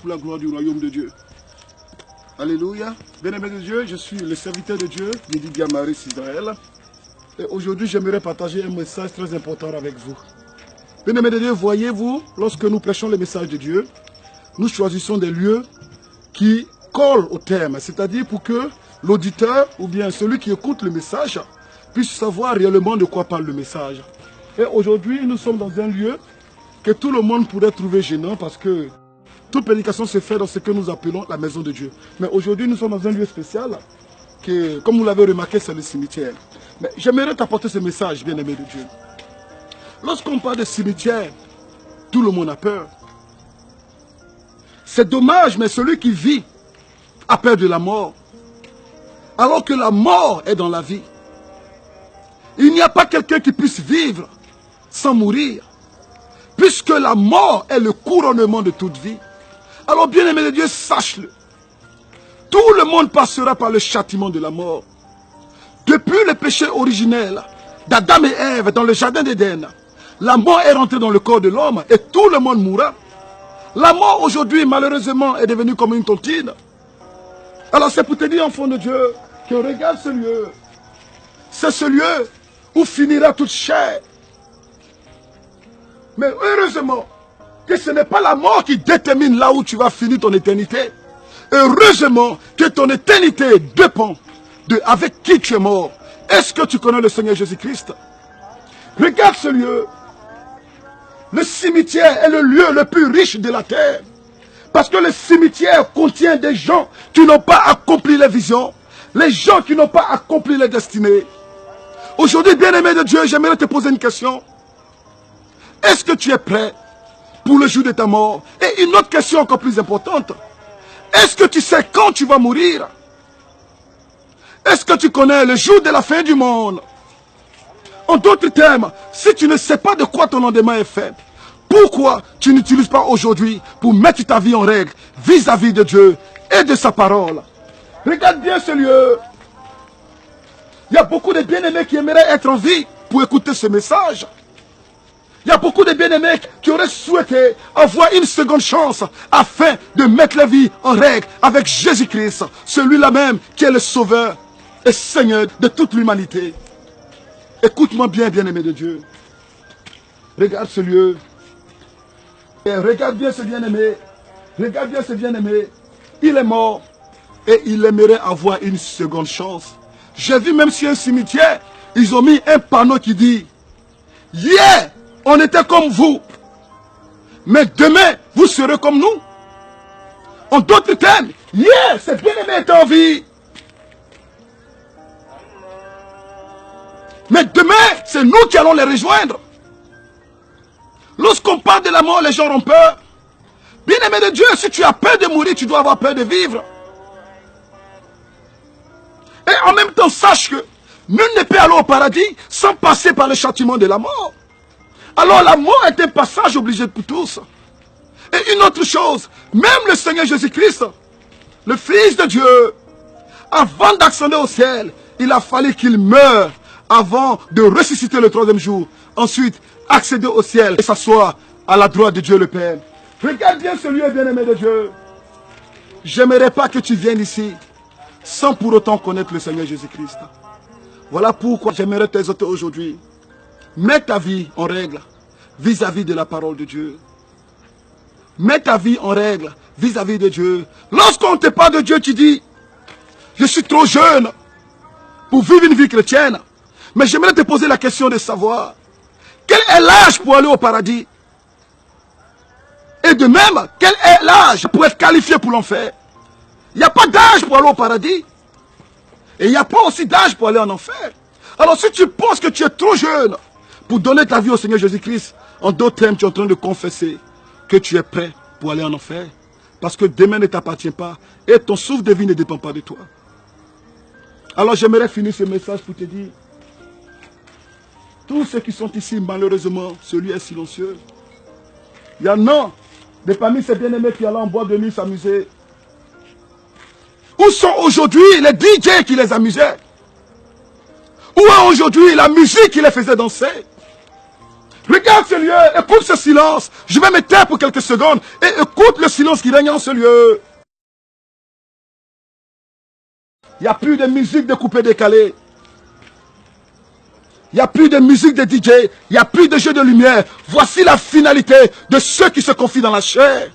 pour la gloire du royaume de Dieu. Alléluia. Bien-aimés de Dieu, je suis le serviteur de Dieu, Yedi Gamaris Israël. Et aujourd'hui, j'aimerais partager un message très important avec vous. Bien-aimés de Dieu, voyez-vous, lorsque nous prêchons le message de Dieu, nous choisissons des lieux qui collent au thème, c'est-à-dire pour que l'auditeur ou bien celui qui écoute le message puisse savoir réellement de quoi parle le message. Et aujourd'hui, nous sommes dans un lieu que tout le monde pourrait trouver gênant parce que toute prédication se fait dans ce que nous appelons la maison de Dieu. Mais aujourd'hui, nous sommes dans un lieu spécial que, comme vous l'avez remarqué, c'est le cimetière. Mais j'aimerais t'apporter ce message, bien-aimé de Dieu. Lorsqu'on parle de cimetière, tout le monde a peur. C'est dommage, mais celui qui vit a peur de la mort. Alors que la mort est dans la vie. Il n'y a pas quelqu'un qui puisse vivre sans mourir. Puisque la mort est le couronnement de toute vie. Alors bien-aimé de Dieu, sache-le. Tout le monde passera par le châtiment de la mort. Depuis le péché originel d'Adam et Ève dans le jardin d'Éden, la mort est rentrée dans le corps de l'homme et tout le monde mourra. La mort aujourd'hui, malheureusement, est devenue comme une tontine. Alors c'est pour te dire, enfant de Dieu, que regarde ce lieu. C'est ce lieu où finira toute chair. Mais heureusement que ce n'est pas la mort qui détermine là où tu vas finir ton éternité. Heureusement que ton éternité dépend de avec qui tu es mort. Est-ce que tu connais le Seigneur Jésus-Christ? Regarde ce lieu. Le cimetière est le lieu le plus riche de la terre. Parce que le cimetière contient des gens qui n'ont pas accompli les visions. Les gens qui n'ont pas accompli les destinées. Aujourd'hui, bien-aimé de Dieu, j'aimerais te poser une question. Est-ce que tu es prêt pour le jour de ta mort? Et une autre question encore plus importante. Est-ce que tu sais quand tu vas mourir? Est-ce que tu connais le jour de la fin du monde? En d'autres termes, si tu ne sais pas de quoi ton lendemain est fait, pourquoi tu n'utilises pas aujourd'hui pour mettre ta vie en règle vis-à-vis de Dieu et de sa parole? Regarde bien ce lieu. Il y a beaucoup de bien-aimés qui aimeraient être en vie pour écouter ce message. Il y a beaucoup de bien-aimés qui auraient souhaité avoir une seconde chance afin de mettre la vie en règle avec Jésus-Christ, celui-là même qui est le Sauveur et Seigneur de toute l'humanité. Écoute-moi bien, bien-aimé de Dieu. Regarde ce lieu. Et regarde bien ce bien-aimé. Regarde bien ce bien-aimé. Il est mort et il aimerait avoir une seconde chance. J'ai vu même sur un cimetière, ils ont mis un panneau qui dit « Hier, on était comme vous, mais demain, vous serez comme nous. » En d'autres termes, hier, ce bien-aimé est en vie. Mais demain, c'est nous qui allons les rejoindre. Lorsqu'on parle de la mort, les gens ont peur. Bien-aimé de Dieu, si tu as peur de mourir, tu dois avoir peur de vivre. Et en même temps, sache que nul ne peut aller au paradis sans passer par le châtiment de la mort. Alors la mort est un passage obligé pour tous. Et une autre chose, même le Seigneur Jésus-Christ, le Fils de Dieu, avant d'accéder au ciel, il a fallu qu'il meure avant de ressusciter le troisième jour. Ensuite, accéder au ciel et s'asseoir à la droite de Dieu le Père. Regarde bien ce lieu, bien-aimé de Dieu. J'aimerais pas que tu viennes ici sans pour autant connaître le Seigneur Jésus-Christ. Voilà pourquoi j'aimerais t'exhorter aujourd'hui. Mets ta vie en règle vis-à-vis de la parole de Dieu. Mets ta vie en règle vis-à-vis de Dieu. Lorsqu'on te parle de Dieu, tu dis, je suis trop jeune pour vivre une vie chrétienne. Mais j'aimerais te poser la question de savoir, quel est l'âge pour aller au paradis? Et de même, quel est l'âge pour être qualifié pour l'enfer? Il n'y a pas d'âge pour aller au paradis. Et il n'y a pas aussi d'âge pour aller en enfer. Alors si tu penses que tu es trop jeune pour donner ta vie au Seigneur Jésus-Christ, en d'autres termes, tu es en train de confesser que tu es prêt pour aller en enfer. Parce que demain ne t'appartient pas et ton souffle de vie ne dépend pas de toi. Alors j'aimerais finir ce message pour te dire, tous ceux qui sont ici, malheureusement, celui est silencieux. Il y en a de parmi ces bien-aimés qui allaient en boîte de nuit s'amuser. Où sont aujourd'hui les DJ qui les amusaient? Où est aujourd'hui la musique qui les faisait danser? Regarde ce lieu, écoute ce silence. Je vais me taire pour quelques secondes et écoute le silence qui règne en ce lieu. Il n'y a plus de musique de coupé-décalé. Il n'y a plus de musique de DJ. Il n'y a plus de jeu de lumière. Voici la finalité de ceux qui se confient dans la chair.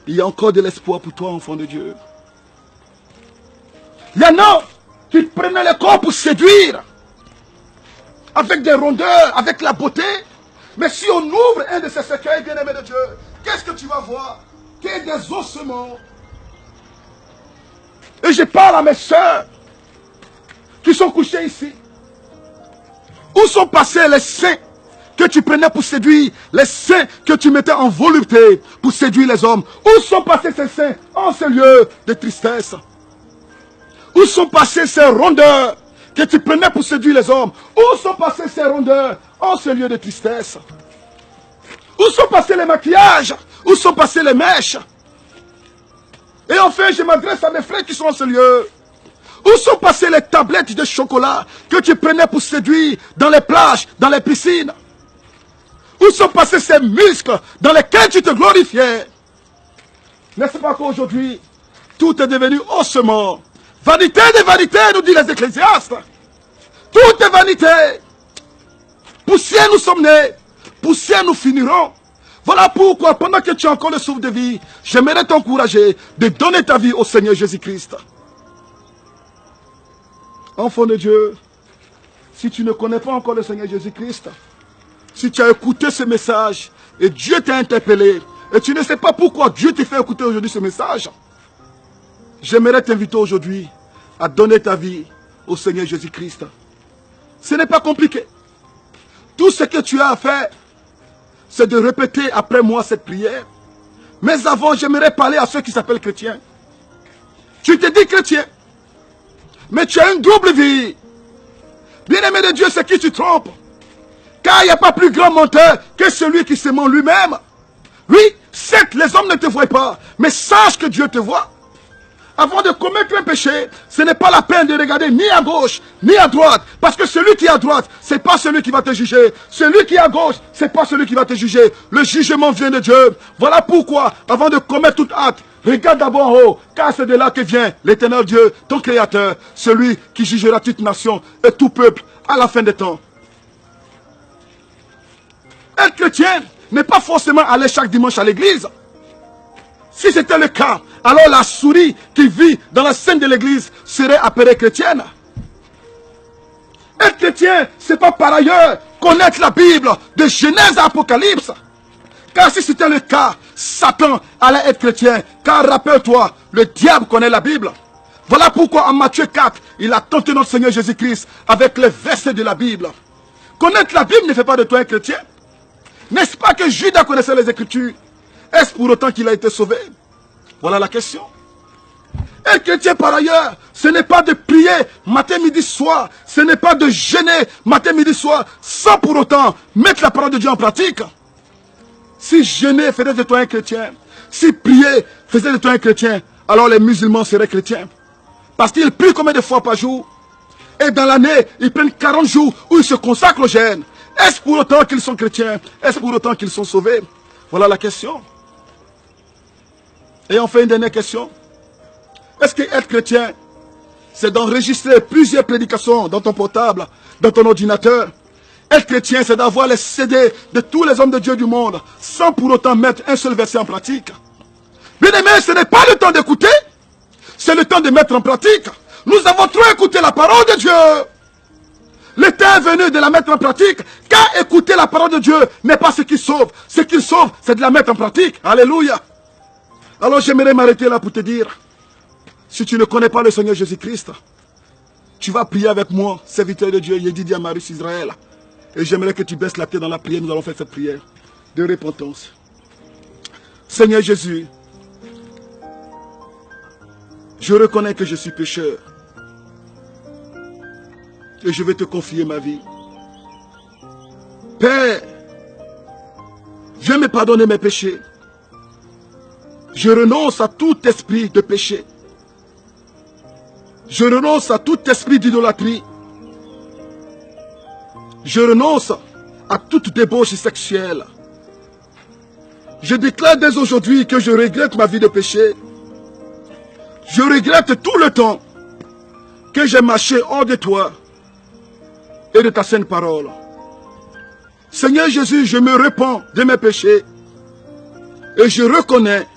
Il y a encore de l'espoir pour toi, enfant de Dieu. Il y en a qui prenaient le corps pour séduire. Avec des rondeurs, avec la beauté. Mais si on ouvre un de ces cercueils, bien-aimés de Dieu, qu'est-ce que tu vas voir? Qu'il y a des ossements. Et je parle à mes soeurs qui sont couchées ici. Où sont passés les saints que tu prenais pour séduire, les saints que tu mettais en volupté pour séduire les hommes? Où sont passés ces saints en ce lieu de tristesse? Où sont passés ces rondeurs que tu prenais pour séduire les hommes? Où sont passés ces rondeurs en ce lieu de tristesse? Où sont passés les maquillages? Où sont passés les mèches? Et enfin, je m'adresse à mes frères qui sont en ce lieu. Où sont passées les tablettes de chocolat que tu prenais pour séduire dans les plages, dans les piscines? Où sont passés ces muscles dans lesquels tu te glorifiais? N'est-ce pas qu'aujourd'hui, tout est devenu ossement? Vanité de vanités, nous disent les ecclésiastes. Tout est vanité. Poussière nous sommes nés, poussière nous finirons. Voilà pourquoi, pendant que tu as encore le souffle de vie, j'aimerais t'encourager de donner ta vie au Seigneur Jésus-Christ. Enfant de Dieu, si tu ne connais pas encore le Seigneur Jésus-Christ, si tu as écouté ce message et Dieu t'a interpellé, et tu ne sais pas pourquoi Dieu t'a fait écouter aujourd'hui ce message, j'aimerais t'inviter aujourd'hui à donner ta vie au Seigneur Jésus-Christ. Ce n'est pas compliqué. Tout ce que tu as à faire, c'est de répéter après moi cette prière. Mais avant, j'aimerais parler à ceux qui s'appellent chrétiens. Tu te dis chrétien, mais tu as une double vie. Bien-aimé de Dieu, c'est qui tu trompes. Car il n'y a pas plus grand menteur que celui qui se ment lui-même. Oui, certes, les hommes ne te voient pas, mais sache que Dieu te voit. Avant de commettre un péché, ce n'est pas la peine de regarder ni à gauche, ni à droite. Parce que celui qui est à droite, ce n'est pas celui qui va te juger. Celui qui est à gauche, ce n'est pas celui qui va te juger. Le jugement vient de Dieu. Voilà pourquoi, avant de commettre tout acte, regarde d'abord en haut, car c'est de là que vient l'Éternel Dieu, ton Créateur, celui qui jugera toute nation et tout peuple à la fin des temps. Être chrétien n'est pas forcément aller chaque dimanche à l'église. Si c'était le cas, alors la souris qui vit dans la scène de l'église serait appelée chrétienne. Être chrétien, c'est pas par ailleurs connaître la Bible de Genèse à Apocalypse. Car si c'était le cas, Satan allait être chrétien. Car rappelle-toi, le diable connaît la Bible. Voilà pourquoi en Matthieu 4, il a tenté notre Seigneur Jésus-Christ avec les versets de la Bible. Connaître la Bible ne fait pas de toi un chrétien. N'est-ce pas que Judas connaissait les Écritures? Est-ce pour autant qu'il a été sauvé? Voilà la question. Être chrétien par ailleurs, ce n'est pas de prier matin, midi, soir. Ce n'est pas de jeûner matin, midi, soir, sans pour autant mettre la parole de Dieu en pratique. Si jeûner faisait de toi un chrétien, si prier faisait de toi un chrétien, alors les musulmans seraient chrétiens. Parce qu'ils prient combien de fois par jour? Et dans l'année, ils prennent 40 jours où ils se consacrent au jeûne. Est-ce pour autant qu'ils sont chrétiens? Est-ce pour autant qu'ils sont sauvés? Voilà la question. Et enfin, une dernière question. Est-ce que être chrétien, c'est d'enregistrer plusieurs prédications dans ton portable, dans ton ordinateur? Être chrétien, c'est d'avoir les CD de tous les hommes de Dieu du monde, sans pour autant mettre un seul verset en pratique. Bien aimé, ce n'est pas le temps d'écouter, c'est le temps de mettre en pratique. Nous avons trop écouté la parole de Dieu. Le temps est venu de la mettre en pratique, car écouter la parole de Dieu n'est pas ce qui sauve. Ce qui sauve, c'est de la mettre en pratique. Alléluia. Alors j'aimerais m'arrêter là pour te dire, si tu ne connais pas le Seigneur Jésus-Christ, tu vas prier avec moi, serviteur de Dieu, Yedidia Marius Israël. Et j'aimerais que tu baisses la tête dans la prière, nous allons faire cette prière de repentance. Seigneur Jésus, je reconnais que je suis pécheur. Et je vais te confier ma vie. Père, viens me pardonner mes péchés. Je renonce à tout esprit de péché. Je renonce à tout esprit d'idolâtrie. Je renonce à toute débauche sexuelle. Je déclare dès aujourd'hui que je regrette ma vie de péché. Je regrette tout le temps que j'ai marché hors de toi et de ta sainte parole. Seigneur Jésus, je me repens de mes péchés et je reconnais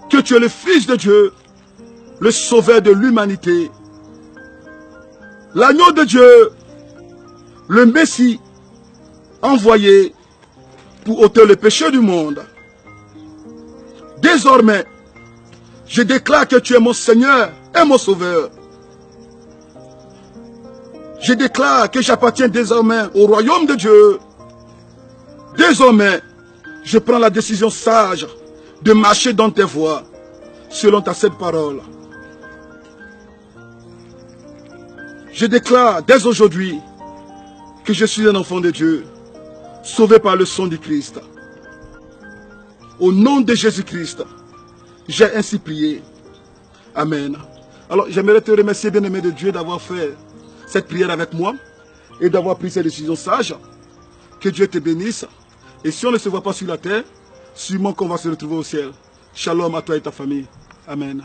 que tu es le Fils de Dieu, le Sauveur de l'humanité, l'agneau de Dieu, le Messie envoyé pour ôter le péché du monde. Désormais, je déclare que tu es mon Seigneur et mon Sauveur. Je déclare que j'appartiens désormais au royaume de Dieu. Désormais, je prends la décision sage de marcher dans tes voies, selon ta sainte parole. Je déclare dès aujourd'hui que je suis un enfant de Dieu, sauvé par le sang du Christ. Au nom de Jésus-Christ, j'ai ainsi prié. Amen. Alors, j'aimerais te remercier, bien-aimé de Dieu, d'avoir fait cette prière avec moi et d'avoir pris cette décision sage. Que Dieu te bénisse. Et si on ne se voit pas sur la terre, sûrement qu'on va se retrouver au ciel. Shalom à toi et ta famille. Amen.